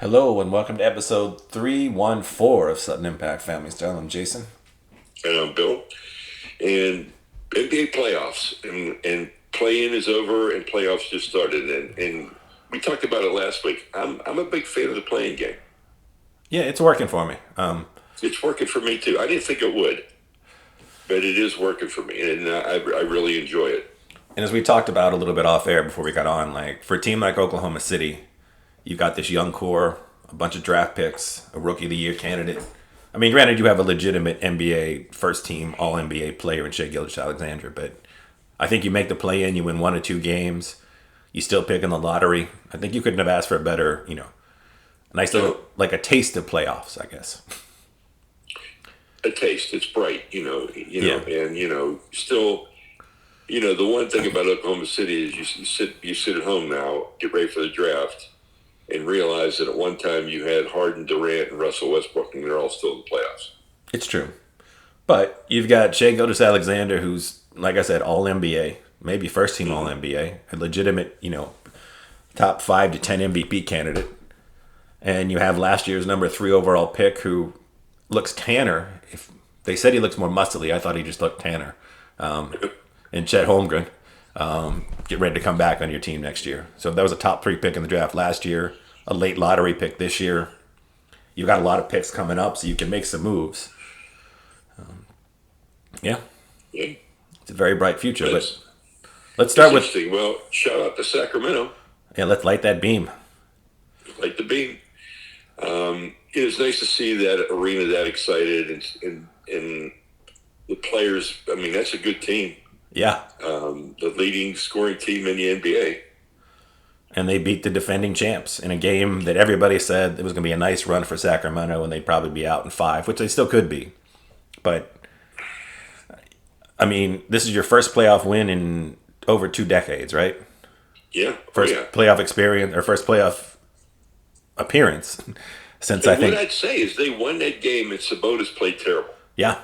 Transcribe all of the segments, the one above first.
Hello and welcome to episode 314 of Sutton Impact Family Style. I'm Jason. And I'm Bill. And NBA playoffs and play-in is over and playoffs just started. And we talked about it last week. I'm a big fan of the playing game. Yeah, it's working for me. It's working for me too. I didn't think it would, but it is working for me, and I really enjoy it. And as we talked about a little bit off air before we got on, like for a team like Oklahoma City, you've got this young core, a bunch of draft picks, a rookie of the year candidate. I mean, granted, you have a legitimate NBA first team All NBA player in Shea Gilgeous-Alexander, but I think you make the play in, you win one or two games, you still pick in the lottery. I think you couldn't have asked for a better, a nice little, like a taste of playoffs, I guess. A taste. It's bright, Yeah. and still. The one thing about Oklahoma City is you sit at home now, get ready for the draft, and realize that at one time you had Harden, Durant, and Russell Westbrook, and they're all still in the playoffs. It's true. But you've got Shea Gilgeous-Alexander, who's, like I said, All NBA, maybe first team All NBA, a legitimate, top 5 to 10 MVP candidate. And you have last year's number 3 overall pick who looks tanner. If they said he looks more muscly, I thought he just looked tanner. And Chet Holmgren, get ready to come back on your team next year. So that was a top 3 pick in the draft last year, a late lottery pick this year. You've got a lot of picks coming up, so you can make some moves. Yeah, Yeah. it's a very bright future. But It's, let's it's start with interesting. Well, shout out to Sacramento, let's light that beam. like the beam. It's nice to see that arena that excited and the players. I mean, that's a good team. Yeah, The leading scoring team in the NBA. and they beat the defending champs in a game that everybody said it was going to be a nice run for Sacramento, and they'd probably be out in 5, which they still could be. But I mean, this is your first playoff win in over 2 decades, right? Yeah. First yeah. playoff experience or first playoff appearance since I And what think, I'd say is they won that game, and Sabonis played terrible. yeah.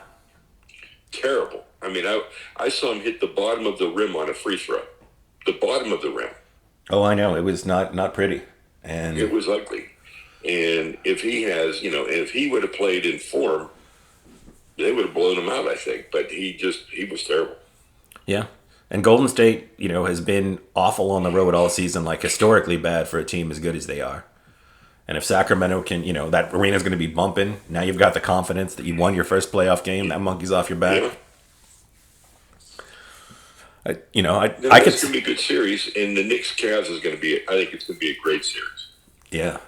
Terrible. I mean, I saw him hit the bottom of the rim on a free throw. The bottom of the rim. Oh, I know it was not pretty, and It was ugly. And if he has, if he would have played in form, they would have blown him out, I think. But he was terrible. yeah. And Golden State, has been awful on the road all season, like historically bad for a team as good as they are. And if Sacramento can, that arena's going to be bumping. Now you've got the confidence that you won your first playoff game. That monkey's off your back. Yeah. I could. It's going to be a good series. And the Knicks Cavs is going to be, I think it's going to be a great series. Yeah.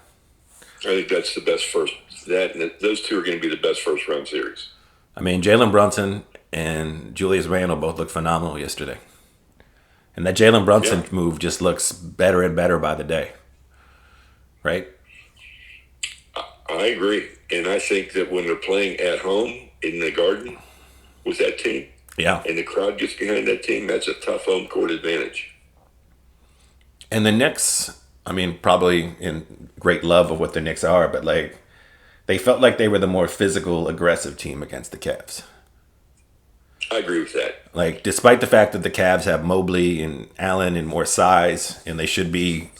I think that's the best first, those two are going to be the best first round series. I mean, Jalen Brunson and Julius Randle both looked phenomenal yesterday. And that Jalen Brunson Yeah. move just looks better and better by the day. Right? I agree. And I think that when they're playing at home in the Garden with that team, Yeah. and the crowd gets behind that team, that's a tough home court advantage. And the Knicks, I mean, probably in great love of what the Knicks are, but like they felt like they were the more physical, aggressive team against the Cavs. I agree with that. Like, despite the fact that the Cavs have Mobley and Allen and more size, and they should be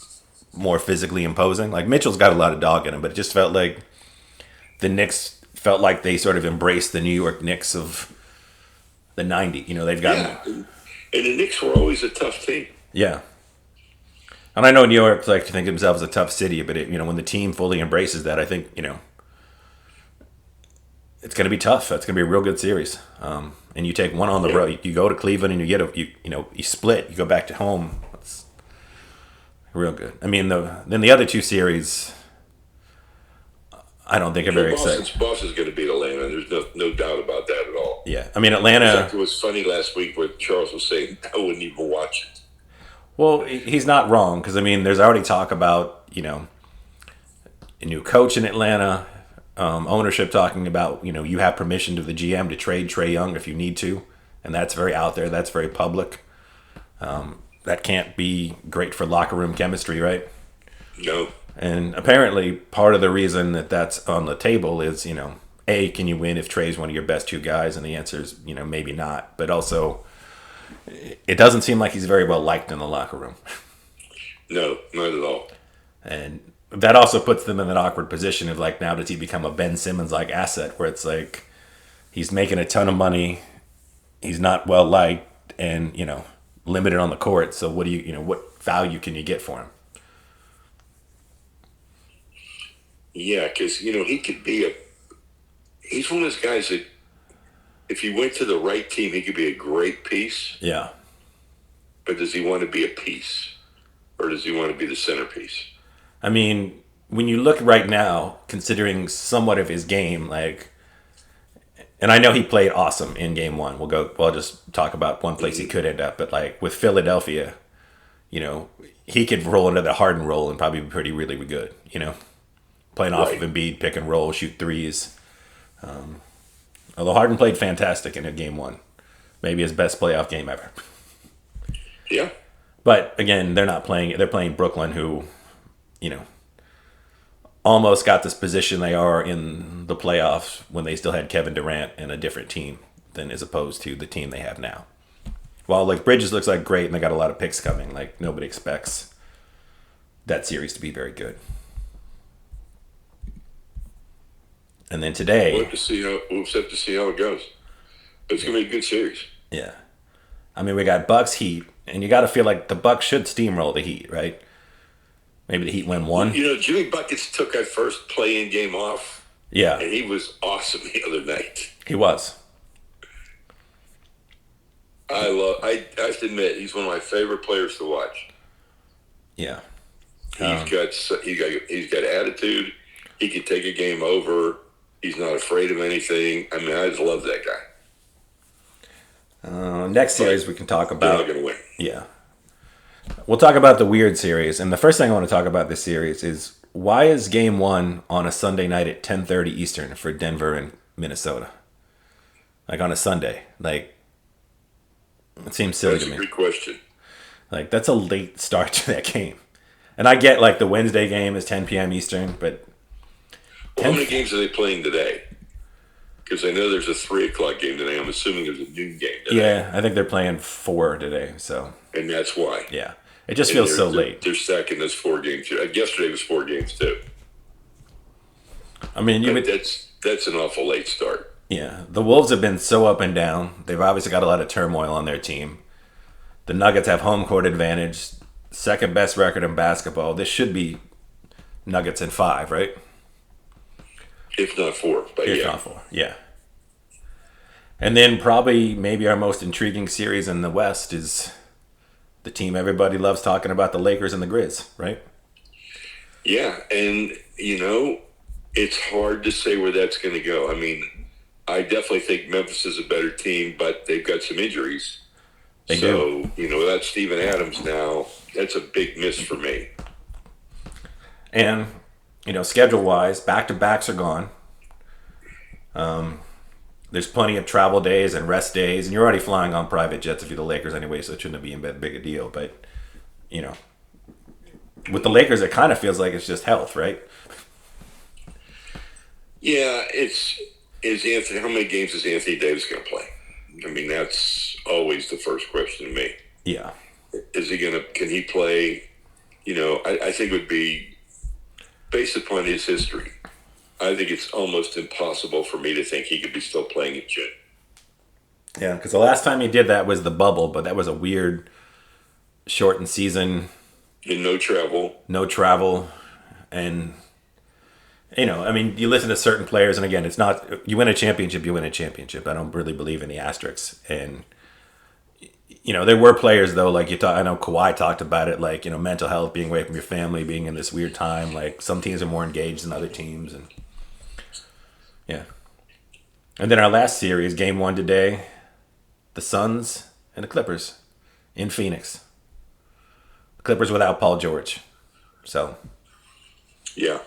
more physically imposing. Like Mitchell's got a lot of dog in him, but it just felt like the Knicks felt like they sort of embraced the New York Knicks of the '90s. They've got Yeah. And the Knicks were always a tough team. yeah. And I know New York like to think of themselves as a tough city, but when the team fully embraces that, I think it's going to be tough. That's going to be a real good series. And you take one on the road. You go to Cleveland and you get you split. You go back to home. That's real good. I mean, then the other 2 series, I don't think are very exciting. Boston's going to beat Atlanta. There's no doubt about that at all. Yeah, I mean In Atlanta. fact, it was funny last week where Charles was saying, I wouldn't even watch it. Well, he's not wrong because I mean, there's already talk about a new coach in Atlanta, ownership talking about you have permission to the GM to trade Trae Young if you need to, and that's very out there. That's very public. That can't be great for locker room chemistry, right? No. And apparently, part of the reason that that's on the table is A, can you win if Trae's one of your best 2 guys? And the answer is maybe not. But also, it doesn't seem like he's very well liked in the locker room. No, not at all. And that also puts them in an awkward position of like, now does he become a Ben Simmons like asset where it's like he's making a ton of money, he's not well liked, and limited on the court. So what do what value can you get for him? Yeah, because he could be he's one of those guys that if he went to the right team, he could be a great piece. Yeah. But does he want to be a piece, or does he want to be the centerpiece? I mean, when you look right now, considering somewhat of his game, like, and I know he played awesome in game one. We'll just talk about one place he could end up, but like with Philadelphia, he could roll into the Harden role and probably be really good, playing off of Embiid, pick and roll, shoot threes. Although Harden played fantastic in game one. Maybe his best playoff game ever. Yeah. But again, they're playing Brooklyn, who, almost got this position they are in the playoffs when they still had Kevin Durant and a different team than as opposed to the team they have now. While like Bridges looks like great and they got a lot of picks coming, like nobody expects that series to be very good. And then today, we'll have to see how it goes. It's gonna be a good series. Yeah, I mean we got Bucks Heat, and you got to feel like the Bucks should steamroll the Heat, right? Maybe the Heat win one. Jimmy Buckets took that first play-in game off. Yeah, and he was awesome the other night. He was. I have to admit he's one of my favorite players to watch. Yeah, he's got attitude. He can take a game over. He's not afraid of anything. I mean, I just love that guy. Next series we can talk about. They're not going to win. Yeah. We'll talk about the weird series. And the first thing I want to talk about this series is why is game one on a Sunday night at 10:30 Eastern for Denver and Minnesota? Like on a Sunday. Like, it seems silly to me. That's a good question. Like, that's a late start to that game. And I get like the Wednesday game is 10 p.m. Eastern, but how many games are they playing today? Because I know there's a 3:00 game today. I'm assuming there's a noon game today. Yeah, I think they're playing 4 today. So. And that's why. Yeah, it just feels so late. They're stacking those 4 games. Yesterday was 4 games too. I mean, that's an awful late start. Yeah, the Wolves have been so up and down. They've obviously got a lot of turmoil on their team. The Nuggets have home court advantage, second best record in basketball. This should be Nuggets in 5, right? If not 4, but If not 4, yeah. And then probably maybe our most intriguing series in the West is the team everybody loves talking about, the Lakers and the Grizz, right? Yeah, and, it's hard to say where that's going to go. I mean, I definitely think Memphis is a better team, but they've got some injuries. They do. Without Steven Adams now, that's a big miss for me. And, schedule-wise, back-to-backs are gone. There's plenty of travel days and rest days, and you're already flying on private jets if you're the Lakers anyway, so it shouldn't be that big a deal. But, with the Lakers, it kind of feels like it's just health, right? Yeah, how many games is Anthony Davis going to play? I mean, that's always the first question to me. Yeah. Can he play? I think it would be, based upon his history, I think it's almost impossible for me to think he could be still playing in June. Yeah, because the last time he did that was the bubble, but that was a weird shortened season. And no travel. And, you listen to certain players, and again, it's not, you win a championship, you win a championship. I don't really believe in the asterisks. And, there were players, though, like I know Kawhi talked about it, like, mental health, being away from your family, being in this weird time. Like, some teams are more engaged than other teams. And, yeah. And then our last series, game 1 today, the Suns and the Clippers in Phoenix. The Clippers without Paul George. So. Yeah.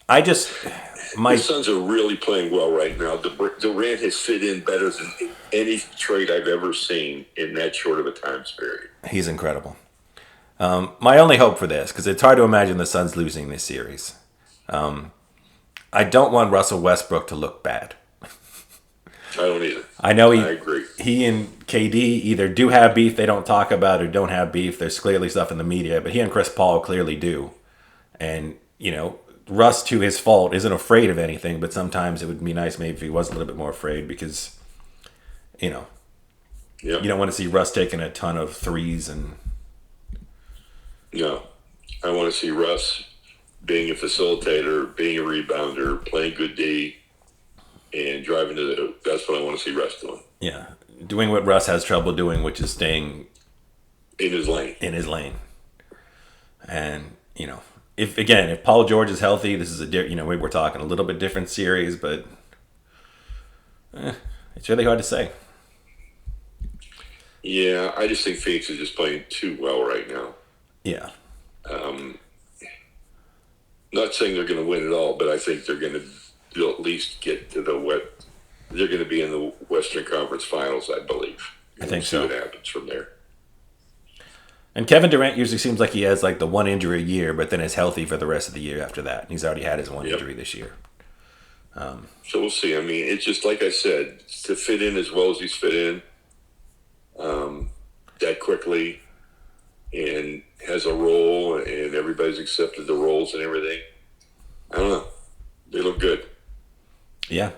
The Suns are really playing well right now. Durant has fit in better than any trade I've ever seen in that short of a time period. He's incredible. My only hope for this, because it's hard to imagine the Suns losing this series. I don't want Russell Westbrook to look bad. I don't either. I know I agree. He and KD either do have beef they don't talk about or don't have beef. There's clearly stuff in the media, but he and Chris Paul clearly do. And, Russ, to his fault, isn't afraid of anything, but sometimes it would be nice maybe if he was a little bit more afraid because, you know, Yep. you don't want to see Russ taking a ton of threes and. No. I want to see Russ being a facilitator, being a rebounder, playing good D, and driving to the hoop. That's what I want to see Russ doing. Yeah. Doing what Russ has trouble doing, which is staying in his lane. And, if Paul George is healthy, this is we're talking a little bit different series, but it's really hard to say. Yeah, I just think Phoenix is just playing too well right now. Yeah. Not saying they're going to win it all, but I think they're going to at least get to the West. They're going to be in the Western Conference Finals, I believe. I think see so. What happens from there. And Kevin Durant usually seems like he has like the one injury a year, but then is healthy for the rest of the year after that. And he's already had his one injury this year. So we'll see. I mean, it's just like I said, to fit in as well as he's fit in that quickly and has a role and everybody's accepted the roles and everything. I don't know. They look good. Yeah.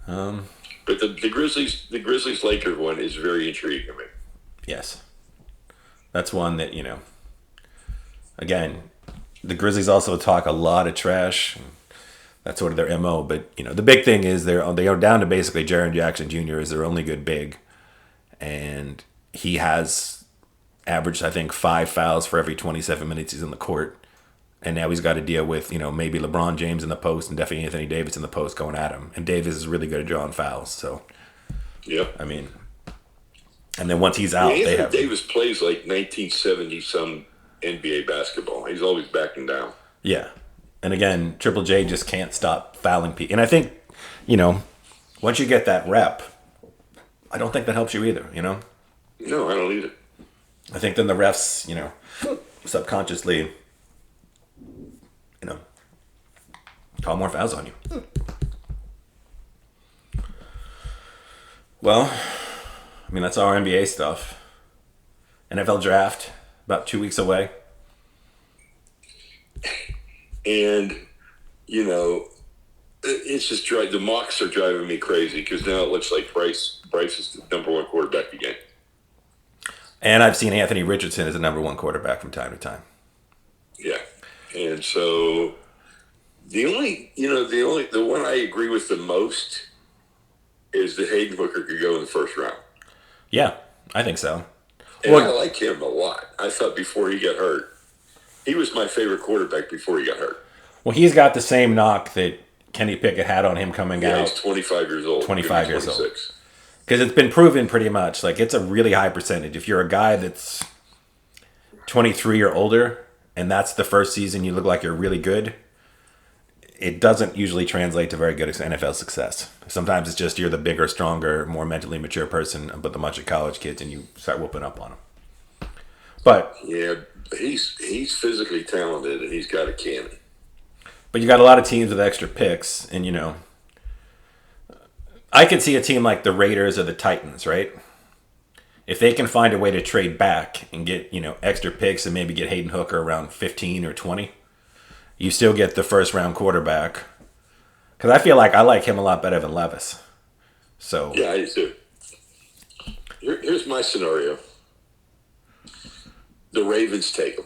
But the Grizzlies Lakers one is very intriguing to me. Yes. That's one that, again, the Grizzlies also talk a lot of trash. That's sort of their MO. But, the big thing is they are down to basically Jaren Jackson Jr. is their only good big. And he has averaged, I think, 5 fouls for every 27 minutes he's in the court. And now he's got to deal with, maybe LeBron James in the post and definitely Anthony Davis in the post going at him. And Davis is really good at drawing fouls. So, yeah. I mean, and then once he's out, Anthony Davis plays like 1970 some NBA basketball. He's always backing down. Yeah. And again, Triple J just can't stop fouling people. And I think, once you get that rep, I don't think that helps you either, No, I don't either. I think then the refs, subconsciously, call more fouls on you. Well, I mean, that's our NBA stuff. NFL draft, about 2 weeks away. And, it's just the mocks are driving me crazy because now it looks like Bryce is the number one quarterback again. And I've seen Anthony Richardson as the number one quarterback from time to time. Yeah. And so the one I agree with the most is that Hayden Hooker could go in the first round. Yeah, I think so. And I like him a lot. I thought before he got hurt, he was my favorite quarterback before he got hurt. Well, he's got the same knock that Kenny Pickett had on him coming out. He's 25 years old. 25 years old. Because it's been proven pretty much, like it's a really high percentage. If you're a guy that's 23 or older, and that's the first season you look like you're really good, it doesn't usually translate to very good NFL success. Sometimes it's just you're the bigger, stronger, more mentally mature person, but a bunch of college kids, and you start whooping up on them. But yeah, he's physically talented, and he's got a cannon. But you got a lot of teams with extra picks, and I could see a team like the Raiders or the Titans, right? If they can find a way to trade back and get, extra picks and maybe get Hayden Hooker around 15 or 20, you still get the first round quarterback. Because I feel like I like him a lot better than Levis. So yeah, I do too. Here's my scenario. The Ravens take him.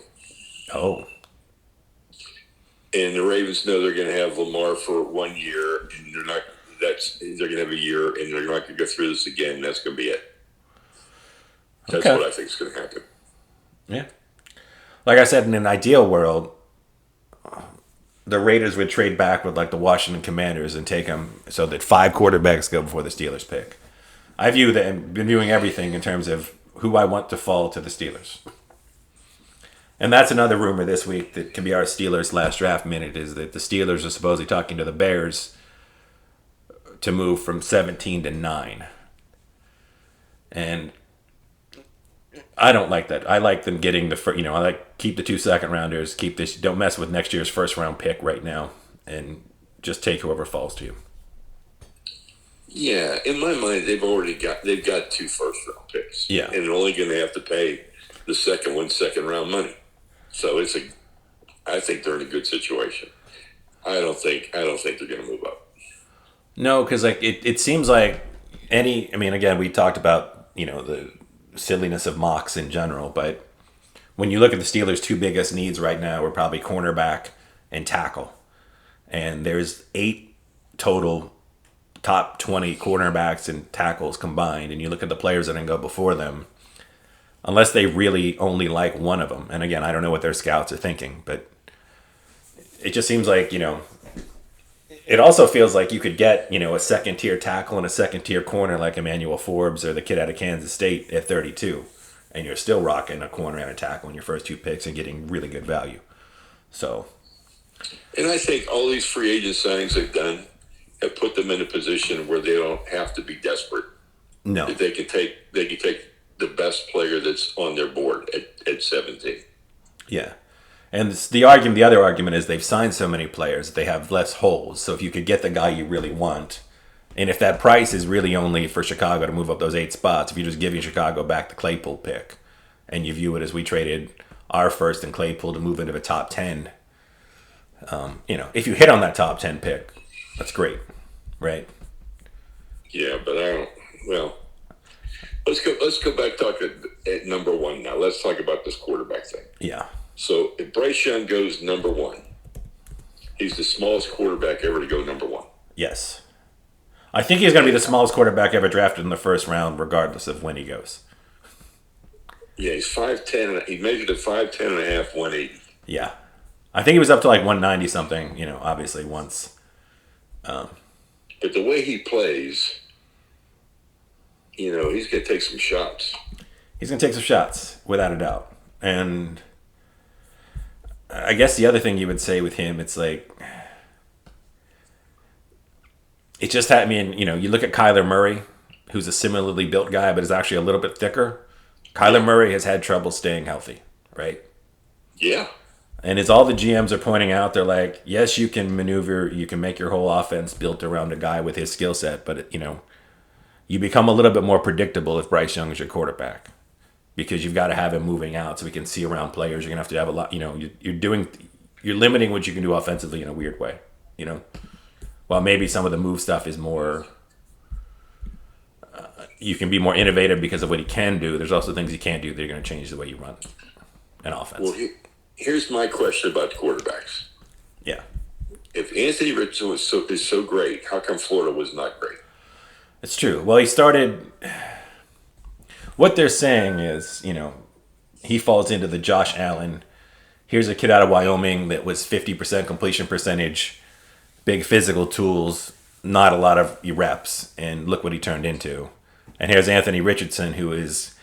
Oh. And the Ravens know they're going to have Lamar for 1 year, and they're going to have a year, and they're not going to go through this again. That's going to be it. That's what I think is going to happen. Yeah. Like I said, in an ideal world, the Raiders would trade back with like the Washington Commanders and take them so that 5 quarterbacks go before the Steelers pick. I view that and been viewing everything in terms of who I want to fall to the Steelers. And that's another rumor this week that can be our Steelers last draft minute is that the Steelers are supposedly talking to the Bears to move from 17 to 9. And I don't like that. I like them getting I like keep the 2 second rounders, keep this, don't mess with next year's first round pick right now, and just take whoever falls to you. Yeah, in my mind, they've got 2 first round picks. Yeah, and they're only going to have to pay the second round money. So it's I think they're in a good situation. I don't think they're going to move up. No, because like it seems like any. I mean, again, we talked about the silliness of mocks in general, but when you look at the Steelers' two biggest needs right now are probably cornerback and tackle, and there's 8 total top 20 cornerbacks and tackles combined, and you look at the players that can go before them, unless they really only like one of them. And again, I don't know what their scouts are thinking, but it just seems like it also feels like you could get a second tier tackle and a second tier corner like Emmanuel Forbes or the kid out of Kansas State at 32, and you're still rocking a corner and a tackle in your first 2 picks and getting really good value. So, and I think all these free agent signings they've done have put them in a position where they don't have to be desperate. no, They can take the best player that's on their board at 17. yeah. And the other argument is they've signed so many players that they have less holes. So if you could get the guy you really want, and if that price is really only for Chicago to move up those 8 spots, if you're just giving Chicago back the Claypool pick, and you view it as we traded our first and Claypool to move into the top 10, if you hit on that top 10 pick, that's great, right? Yeah, but I don't. Well, let's go back talk at number 1 now. Let's talk about this quarterback thing. Yeah. So if Bryce Young goes number 1, he's the smallest quarterback ever to go number 1. Yes. I think he's going to be the smallest quarterback ever drafted in the first round, regardless of when he goes. Yeah, he's 5'10". He measured at 5'10" and a half, 180. Yeah. I think he was up to like 190 something, obviously once. But the way he plays, he's going to take some shots. He's going to take some shots, without a doubt. And I guess the other thing you would say with him, it's like, it just had me in, you look at Kyler Murray, who's a similarly built guy, but is actually a little bit thicker. Kyler Murray has had trouble staying healthy, right? Yeah. And as all the GMs are pointing out, they're like, yes, you can maneuver, you can make your whole offense built around a guy with his skill set, but, you become a little bit more predictable if Bryce Young is your quarterback. Because you've got to have him moving out so we can see around players. You're going to have a lot, you're limiting what you can do offensively in a weird way, While maybe some of the move stuff is more, you can be more innovative because of what he can do. There's also things he can't do that are going to change the way you run an offense. Well, here's my question about quarterbacks. Yeah. If Anthony Richardson is so great, how come Florida was not great? It's true. Well, he started. What they're saying is, he falls into the Josh Allen. Here's a kid out of Wyoming that was 50% completion percentage, big physical tools, not a lot of reps, and look what he turned into. And here's Anthony Richardson, who is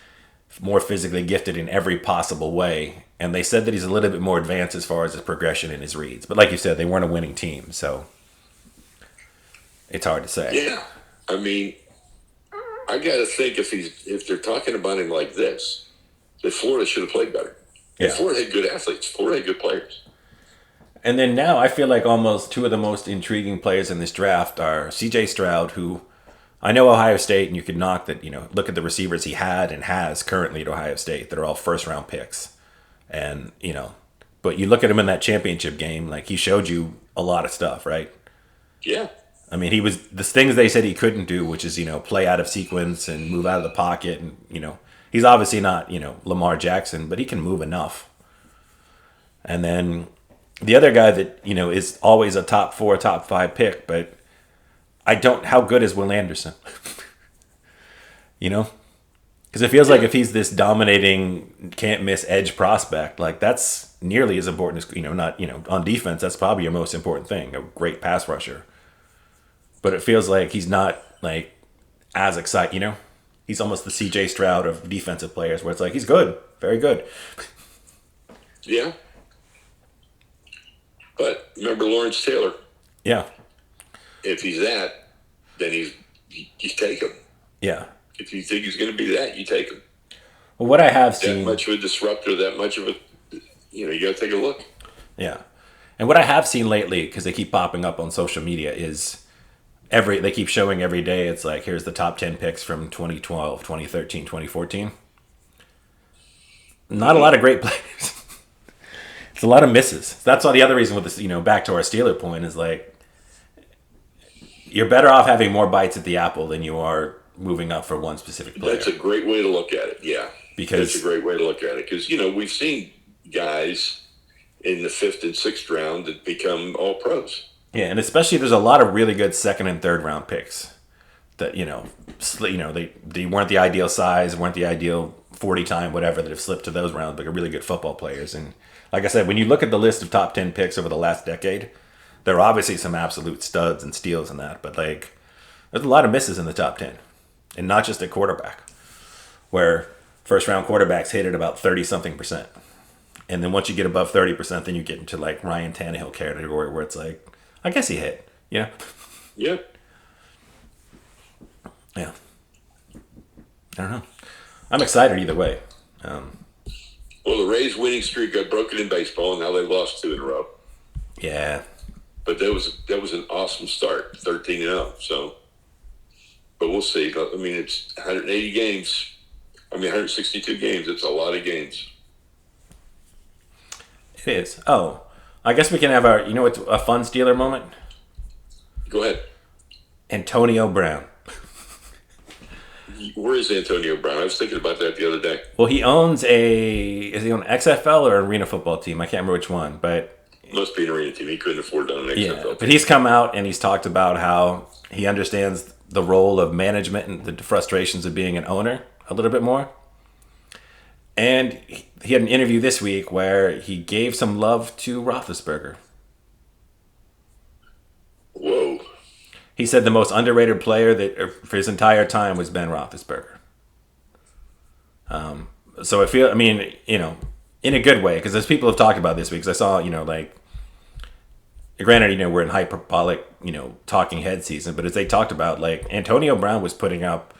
more physically gifted in every possible way. And they said that he's a little bit more advanced as far as his progression and his reads. But like you said, they weren't a winning team, so it's hard to say. Yeah. I mean, I got to think if they're talking about him like this, that Florida should have played better. Yeah. And Florida had good athletes. Florida had good players. And then now I feel like almost 2 of the most intriguing players in this draft are C.J. Stroud, who I know Ohio State, and you could knock that, look at the receivers he had and has currently at Ohio State that are all first-round picks. And, but you look at him in that championship game, like he showed you a lot of stuff, right? Yeah. I mean, he was the things they said he couldn't do, which is, play out of sequence and move out of the pocket. And, he's obviously not, Lamar Jackson, but he can move enough. And then the other guy that, is always a top 4, top 5 pick, but how good is Will Anderson? Because it feels like if he's this dominating, can't miss edge prospect, like that's nearly as important as, not, on defense, that's probably your most important thing, a great pass rusher. But it feels like he's not like as excited, He's almost the C.J. Stroud of defensive players, where it's like he's good, very good. Yeah. But remember Lawrence Taylor? Yeah. If he's that, then you take him. Yeah. If you think he's going to be that, you take him. Well, what I have that seen, much of a disruptor, that much of a, you got to take a look. Yeah. And what I have seen lately, because they keep popping up on social media, is they keep showing every day, it's like, here's the top 10 picks from 2012, 2013, 2014. Not a lot of great players. It's a lot of misses. That's all the other reason with this, back to our Steeler point is like, you're better off having more bites at the apple than you are moving up for one specific player. That's a great way to look at it. Yeah. Because that's a great way to look at it. Because, we've seen guys in the 5th and 6th round that become all pros. Yeah, and especially there's a lot of really good 2nd and 3rd round picks that they weren't the ideal size, weren't the ideal 40 time whatever that have slipped to those rounds, but are really good football players. And like I said, when you look at the list of top 10 picks over the last decade, there are obviously some absolute studs and steals in that, but like there's a lot of misses in the top 10, and not just at quarterback, where first round quarterbacks hit at about 30 something percent. And then once you get above 30%, then you get into like Ryan Tannehill category where it's like, I guess he hit. Yeah. Yeah. Yeah. I don't know. I'm excited either way. Well, the Rays' winning streak got broken in baseball, and now they've lost 2 in a row. Yeah. But that was an awesome start, 13-0. So, but we'll see. I mean, it's 180 games. 162 games. It's a lot of games. It is. Oh, I guess we can have our, what's a fun Steeler moment? Go ahead. Antonio Brown. Where is Antonio Brown? I was thinking about that the other day. Well, he owns is he on XFL or arena football team? I can't remember which one, but must be an arena team. He couldn't afford to own an XFL team. But he's come out and he's talked about how he understands the role of management and the frustrations of being an owner a little bit more. And he had an interview this week where he gave some love to Roethlisberger. Whoa. He said the most underrated player that for his entire time was Ben Roethlisberger. So in a good way, because as people have talked about this week, because I saw, granted, we're in hyperbolic, talking head season, but as they talked about, like, Antonio Brown was putting up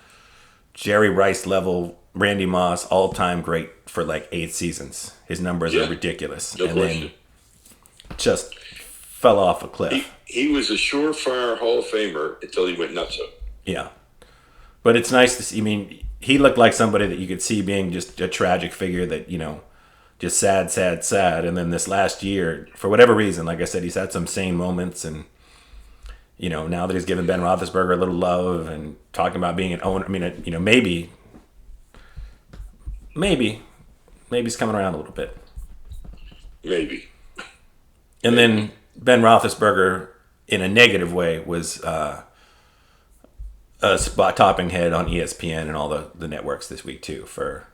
Jerry Rice level, Randy Moss all-time great for like 8 seasons. His numbers are ridiculous. No and question. Then just fell off a cliff. He was a surefire Hall of Famer until he went nuts. Yeah. But it's nice to see. He looked like somebody that you could see being just a tragic figure that, just sad, sad, sad. And then this last year, for whatever reason, like I said, he's had some sane moments. And, now that he's given Ben Roethlisberger a little love and talking about being an owner, maybe he's coming around a little bit. Maybe. And then Ben Roethlisberger, in a negative way, was a spot-topping head on ESPN and all the networks this week, too, for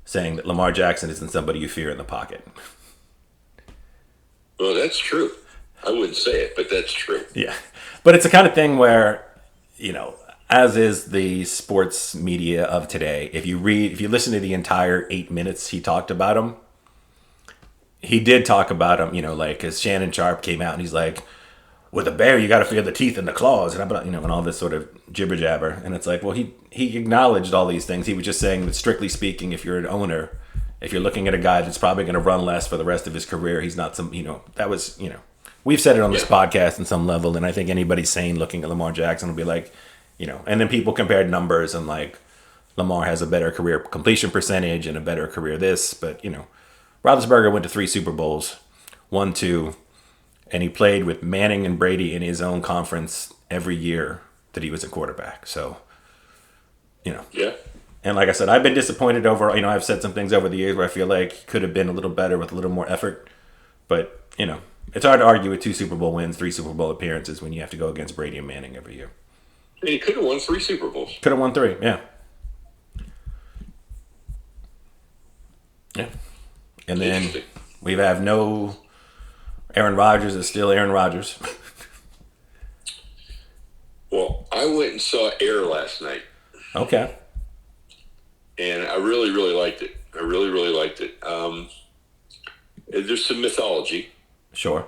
saying that Lamar Jackson isn't somebody you fear in the pocket. Well, that's true. I wouldn't say it, but that's true. Yeah. But it's the kind of thing where, as is the sports media of today, if you listen to the entire 8 minutes he talked about him, he did talk about him, as Shannon Sharp came out and he's like, with a bear, you got to feel the teeth and the claws, and and all this sort of jibber jabber. And it's like, well, he acknowledged all these things. He was just saying that strictly speaking, if you're an owner, if you're looking at a guy that's probably going to run less for the rest of his career, he's not that was, we've said it on this podcast in some level. And I think anybody sane looking at Lamar Jackson will be like, and then people compared numbers and like Lamar has a better career completion percentage and a better career this, but Roethlisberger went to 3 Super Bowls, won 2, and he played with Manning and Brady in his own conference every year that he was a quarterback. So, Yeah. And like I said, I've been disappointed over, I've said some things over the years where I feel like he could have been a little better with a little more effort. But, it's hard to argue with 2 Super Bowl wins, 3 Super Bowl appearances when you have to go against Brady and Manning every year. And he could have won 3 Super Bowls. Could have won 3, yeah. Yeah. And then we have no Aaron Rodgers is still Aaron Rodgers. Well, I went and saw Air last night. Okay. And I really, really liked it. I really, really liked it. There's some mythology. Sure.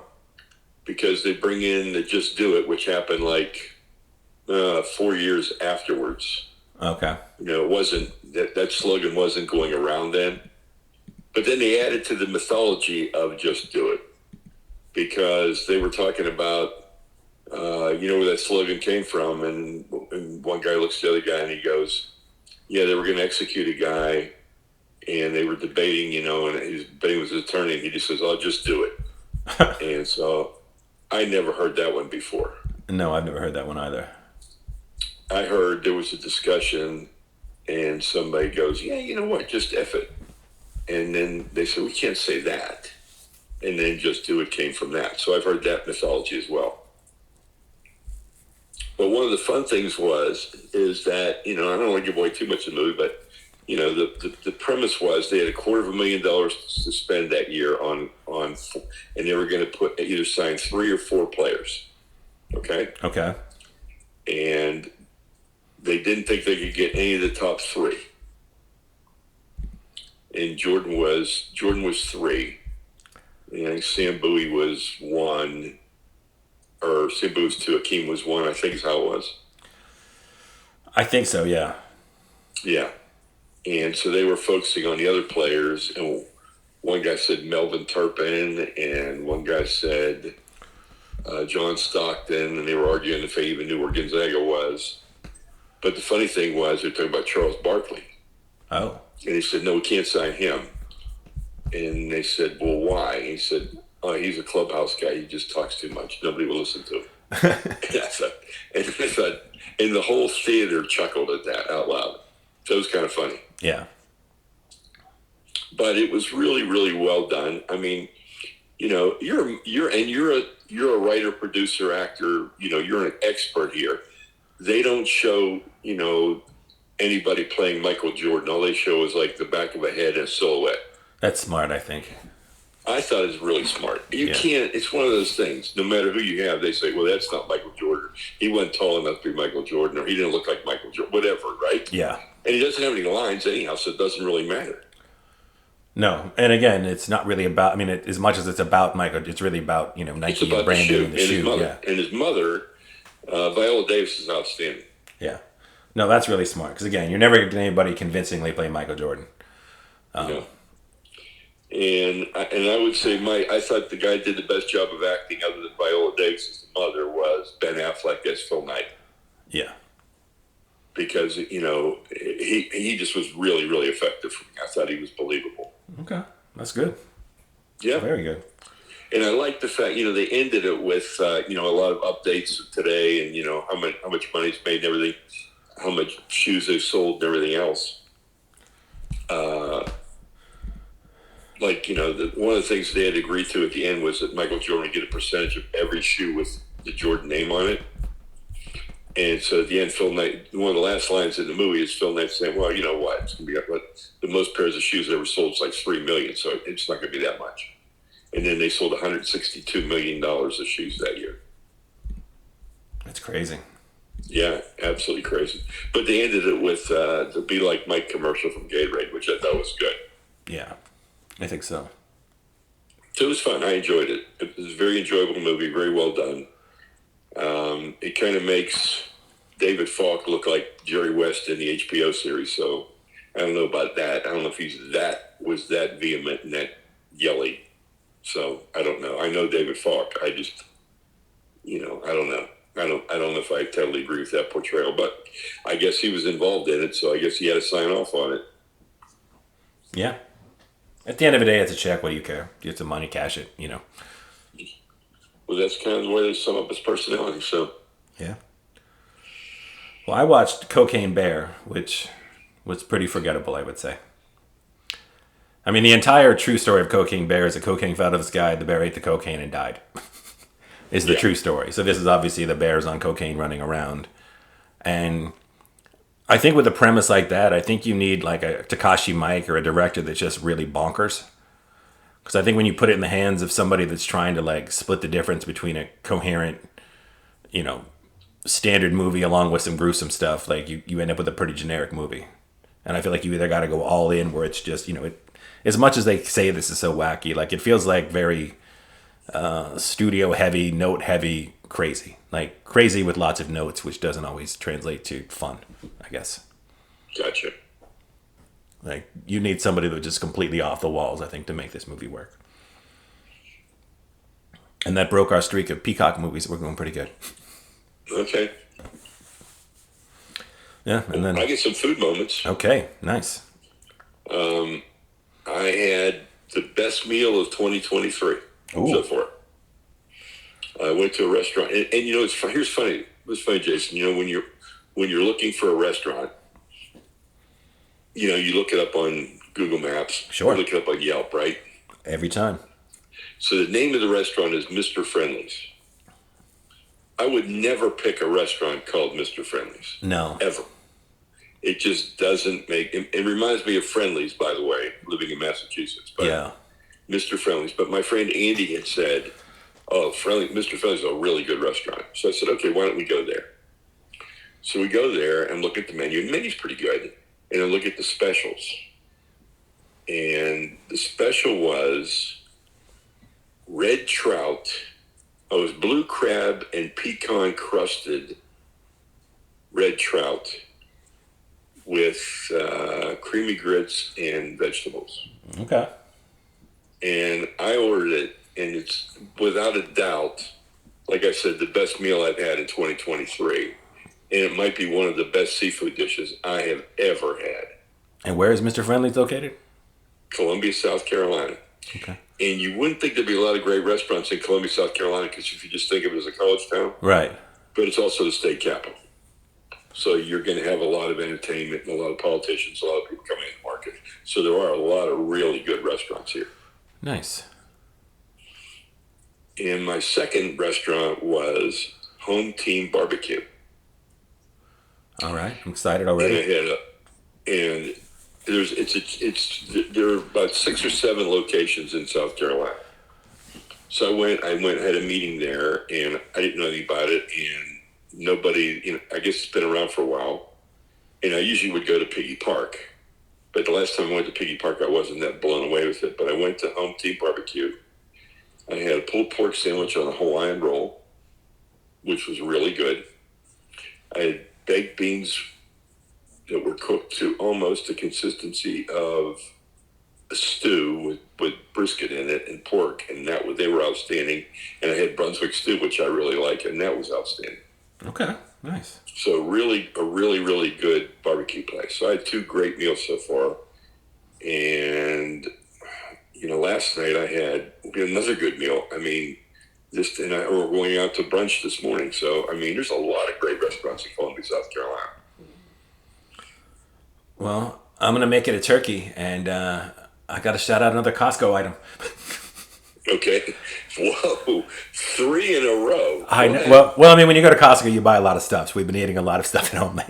Because they bring in the Just Do It, which happened like 4 years afterwards. Okay. It wasn't, that slogan wasn't going around then. But then they added to the mythology of Just Do It. Because they were talking about, where that slogan came from. And one guy looks at the other guy and he goes, yeah, they were going to execute a guy and they were debating, and he was debating with his attorney, and he just says, "I'll just do it." And so I never heard that one before. No, I've never heard that one either. I heard there was a discussion, and somebody goes, "Yeah, you know what? Just F it." And then they said, "We can't say that." And then "just do it" came from that. So I've heard that mythology as well. But one of the fun things is that, I don't want to give away too much of the movie, but the premise was they had $250,000 to spend that year on, and they were going to either sign 3 or 4 players. Okay. Okay. And they didn't think they could get any of the top 3. And Jordan was 3. And I think Sam Bowie was 1, or Sam Bowie was 2. Akeem was 1. I think is how it was. I think so. Yeah. Yeah. And so they were focusing on the other players, and one guy said Melvin Turpin, and one guy said John Stockton, and they were arguing if they even knew where Gonzaga was. But the funny thing was, they're talking about Charles Barkley. Oh. And he said, "No, we can't sign him." And they said, "Well, why?" And he said, "Oh, he's a clubhouse guy. He just talks too much. Nobody will listen to him." and I thought, and the whole theater chuckled at that out loud. So it was kind of funny. Yeah. But it was really, really well done. I mean, you're a writer, producer, actor. You're an expert here. They don't show, anybody playing Michael Jordan. All they show is like the back of a head and a silhouette. That's smart, I think. I thought it was really smart. You can't. It's one of those things. No matter who you have, they say, "Well, that's not Michael Jordan. He wasn't tall enough to be Michael Jordan, or he didn't look like Michael Jordan." Whatever, right? Yeah. And he doesn't have any lines anyhow, so it doesn't really matter. No, and again, it's not really about. I mean, as much as it's about Michael, it's really about Nike and branding and the shoe. And his mother, Viola Davis, is outstanding. Yeah, no, that's really smart because again, you're never going to get anybody convincingly play Michael Jordan. And I would say I thought the guy did the best job of acting other than Viola Davis' mother was Ben Affleck as Phil Knight. Yeah. Because, he just was really, really effective for me. I thought he was believable. Okay. That's good. Yeah. Very good. And I like the fact, they ended it with, a lot of updates today and, how much money's made and everything, how much shoes they've sold and everything else. One of the things they had agreed to at the end was that Michael Jordan would get a percentage of every shoe with the Jordan name on it. And so at the end, Phil Knight, one of the last lines in the movie is Phil Knight saying, "Well, you know what? It's going to be the most pairs of shoes ever sold is like 3 million, so it's not going to be that much." And then they sold $162 million of shoes that year. That's crazy. Yeah, absolutely crazy. But they ended it with the Be Like Mike commercial from Gatorade, which I thought was good. Yeah, I think so. So it was fun. I enjoyed it. It was a very enjoyable movie, very well done. It kind of makes David Falk look like Jerry West in the HBO series, so I don't know about that. I don't know if was that vehement and that yelly. So I don't know. I know David Falk. I just, I don't know. I don't know if I totally agree with that portrayal, but I guess he was involved in it, so I guess he had to sign off on it. Yeah. At the end of the day, it's a check. What do you care? Get some money, cash it, Well, that's kind of the way they sum up his personality, so. Yeah. Well, I watched Cocaine Bear, which was pretty forgettable, I would say. I mean, the entire true story of Cocaine Bear is a cocaine fell out of the sky, the bear ate the cocaine and died. Is the true story. So this is obviously the bears on cocaine running around. And I think with a premise like that, I think you need like a Takashi Miike or a director that's just really bonkers. Because I think when you put it in the hands of somebody that's trying to like split the difference between a coherent, standard movie along with some gruesome stuff, like you end up with a pretty generic movie. And I feel like you either got to go all in where it's just, as much as they say this is so wacky, like it feels like very studio heavy, note heavy, crazy. Like crazy with lots of notes, which doesn't always translate to fun, I guess. Gotcha. Like you need somebody that's just completely off the walls, I think, to make this movie work. And that broke our streak of Peacock movies. We're going pretty good. Okay. Yeah, and then I get some food moments. Okay, nice. I had the best meal of 2023 so Ooh. far. I went to a restaurant, and you know, here's funny. It's funny, Jason. You know, when you're looking for a restaurant, you know, you look it up on Google Maps. Sure. You look it up on Yelp, right? Every time. So the name of the restaurant is Mr. Friendly's. I would never pick a restaurant called Mr. Friendly's. No. Ever. It just doesn't make... It reminds me of Friendly's, by the way, living in Massachusetts. But Yeah. Mr. Friendly's. But my friend Andy had said, oh, Mr. Friendly's is a really good restaurant. So I said, okay, why don't we go there? So we go there and look at the menu. The menu's pretty good. And I look at the specials. And the special was red trout. Oh, it was blue crab and pecan crusted red trout with creamy grits and vegetables. Okay. And I ordered it, and it's without a doubt, like I said, the best meal I've had in 2023. And it might be one of the best seafood dishes I have ever had. And where is Mr. Friendly's located? Columbia, South Carolina. Okay. And you wouldn't think there'd be a lot of great restaurants in Columbia, South Carolina, because if you just think of it as a college town. Right. But it's also the state capital. So you're going to have a lot of entertainment and a lot of politicians, a lot of people coming in the market. So there are a lot of really good restaurants here. Nice. And my second restaurant was Home Team Barbecue. All right. I'm excited already. And there are about 6 or 7 locations in South Carolina. So I had a meeting there, and I didn't know anything about it, and nobody, you know, I guess it's been around for a while. And I usually would go to Piggy Park, but the last time I went to Piggy Park, I wasn't that blown away with it. But I went to Home Team Barbecue. I had a pulled pork sandwich on a Hawaiian roll, which was really good. I had baked beans that were cooked to almost the consistency of a stew with brisket in it and pork, and they were outstanding. And I had Brunswick stew, which I really like, and that was outstanding. Okay, nice. So a really good barbecue place. So I had 2 great meals so far. And, you know, last night I had another good meal. I mean, we're going out to brunch this morning. So, I mean, there's a lot of great restaurants in Columbia, South Carolina. Well, I'm going to make it a turkey, and I got to shout out another Costco item. Okay. Whoa. 3 in a row. I know. Well, I mean, when you go to Costco, you buy a lot of stuff. So we've been eating a lot of stuff at home.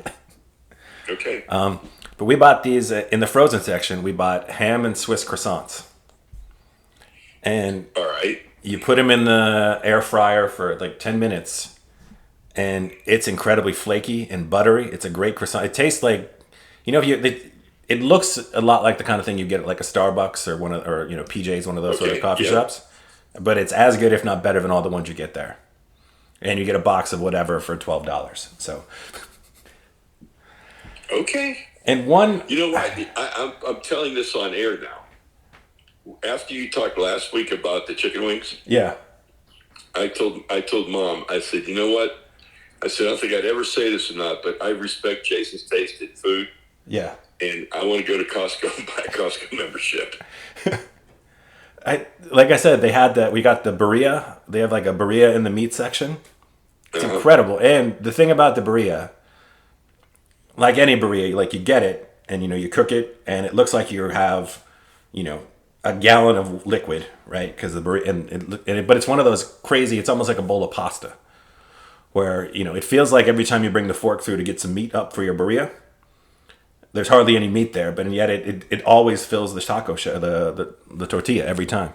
Okay. But we bought these in the frozen section. We bought ham and Swiss croissants. And all right. You put them in the air fryer for like 10 minutes. And it's incredibly flaky and buttery. It's a great croissant. It tastes like, you know, it looks a lot like the kind of thing you get at like a Starbucks or you know, PJ's, one of those sort of coffee shops. But it's as good, if not better, than all the ones you get there. And you get a box of whatever for $12. So. Okay. And one. You know what? I'm telling this on air now. After you talked last week about the chicken wings. Yeah. I told Mom, I said, you know what? I said, I don't think I'd ever say this or not, but I respect Jason's taste in food. Yeah. And I want to go to Costco and buy a Costco membership. Like I said, they had that. We got the birria. They have like a birria in the meat section. It's incredible. And the thing about the birria, like any birria, like you get it and you know you cook it and it looks like you have, you know, a gallon of liquid, right? Because the birria, but it's one of those crazy. It's almost like a bowl of pasta, where you know it feels like every time you bring the fork through to get some meat up for your birria, there's hardly any meat there, but yet it always fills the taco shell, the tortilla every time.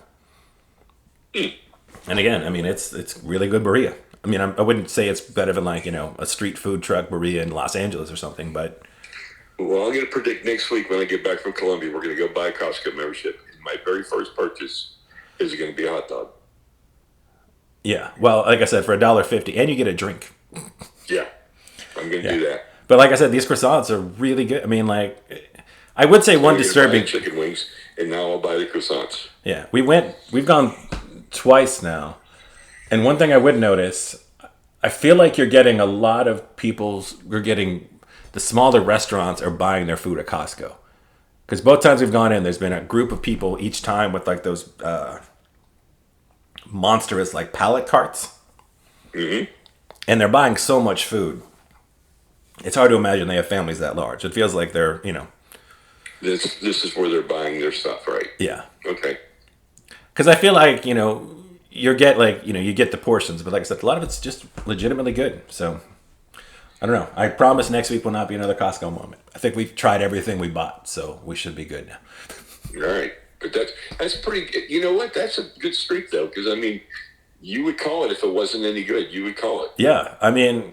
And again, I mean, it's really good burrito. I mean, I wouldn't say it's better than like, you know, a street food truck burrito in Los Angeles or something, but. Well, I'm going to predict next week when I get back from Columbia, we're going to go buy a Costco membership. And my very first purchase is going to be a hot dog. Yeah. Well, like I said, for $1.50, and you get a drink. Yeah. I'm going to do that. But like I said, these croissants are really good. I mean, like, I would say one disturbing. Chicken wings, and now I'll buy the croissants. Yeah, we've gone twice now, and one thing I would notice, I feel like you're getting a lot of the smaller restaurants are buying their food at Costco, Because both times we've gone in, there's been a group of people each time with like those monstrous like pallet carts, and they're buying so much food. It's hard to imagine they have families that large. It feels like they're, This is where they're buying their stuff, right? yeah. Okay. Because I feel like you get you get the portions, but like I said, a lot of it's just legitimately good. So I don't know. I promise next week will not be another Costco moment. I think we've tried everything we bought, so we should be good now. All right. But that's pretty. You know what? That's a good streak, though, because I mean, you would call it if it wasn't any good. You would call it. Yeah, I mean,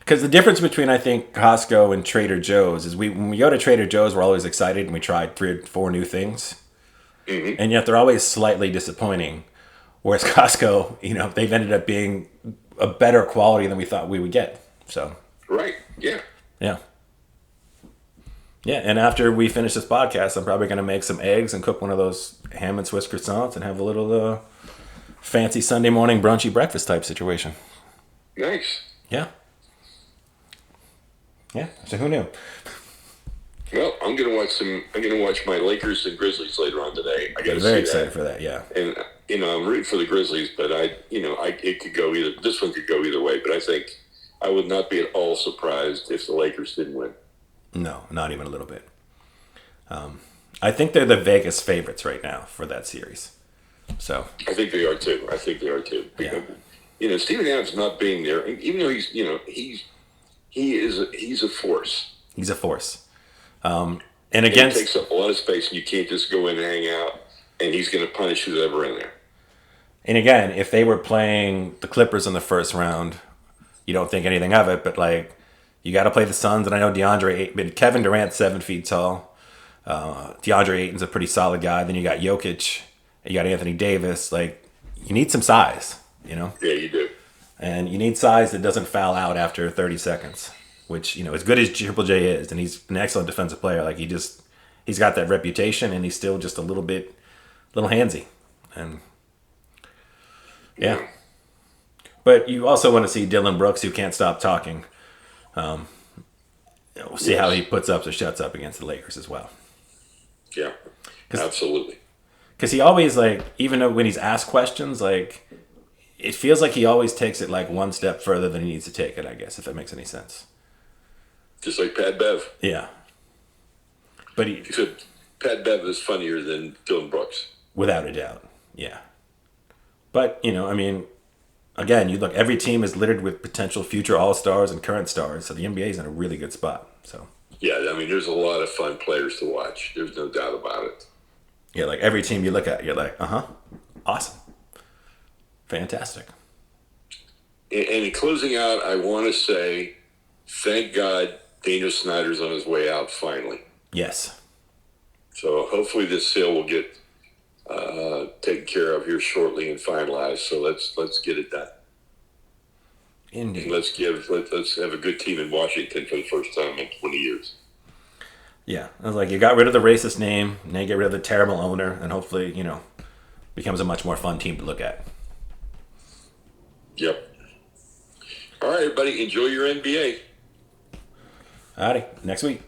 because the difference between I think Costco and Trader Joe's is when we go to Trader Joe's, we're always excited and we try 3 or 4 new things, and yet they're always slightly disappointing. Whereas Costco, they've ended up being a better quality than we thought we would get. So Right. Yeah. yeah. Yeah, and after we finish this podcast, I'm probably going to make some eggs and cook one of those ham and Swiss croissants and have a little fancy Sunday morning brunchy breakfast type situation. Nice. Yeah. Yeah, so who knew? Well, I'm gonna watch my Lakers and Grizzlies later on today. I got to see that. Very excited for that, yeah. And I'm rooting for the Grizzlies, but it could go either. This one could go either way. But I think I would not be at all surprised if the Lakers didn't win. No, not even a little bit. I think they're the Vegas favorites right now for that series. So I think they are too. Yeah. Steven Adams not being there, even though he's a force. he's a force. And He against takes up a lot of space, and you can't just go in and hang out. And he's going to punish who's ever in there. and again, if they were playing the Clippers in the first round, you don't think anything of it, but like you got to play the Suns, and I know Kevin Durant's 7 feet tall. DeAndre Ayton's a pretty solid guy. Then you got Jokic, you got Anthony Davis. Like you need some size, Yeah, you do. and you need size that doesn't foul out after 30 seconds. Which as good as Triple J is, and he's an excellent defensive player. Like he's got that reputation, and he's still just a little handsy, and yeah. But you also want to see Dylan Brooks, who can't stop talking. See how he puts up or shuts up against the Lakers as well. Yeah, absolutely. Because he always even though when he's asked questions, it feels like he always takes it one step further than he needs to take it. I guess if that makes any sense. Just like Pat Bev. Yeah. But Except Pat Bev is funnier than Dylan Brooks. Without a doubt. Yeah. But, again, you look, every team is littered with potential future all-stars and current stars, so the NBA is in a really good spot. So Yeah, there's a lot of fun players to watch. There's no doubt about it. yeah, every team you look at, you're like, awesome. Fantastic. And in closing out, I want to say, thank God Daniel Snyder's on his way out finally. Yes. So hopefully this sale will get taken care of here shortly and finalized. So let's get it done. Indeed. And let's have a good team in Washington for the first time in 20 years. Yeah. I was like, you got rid of the racist name, now you get rid of the terrible owner, and hopefully, becomes a much more fun team to look at. Yep. All right, everybody, enjoy your NBA. Alrighty, next week.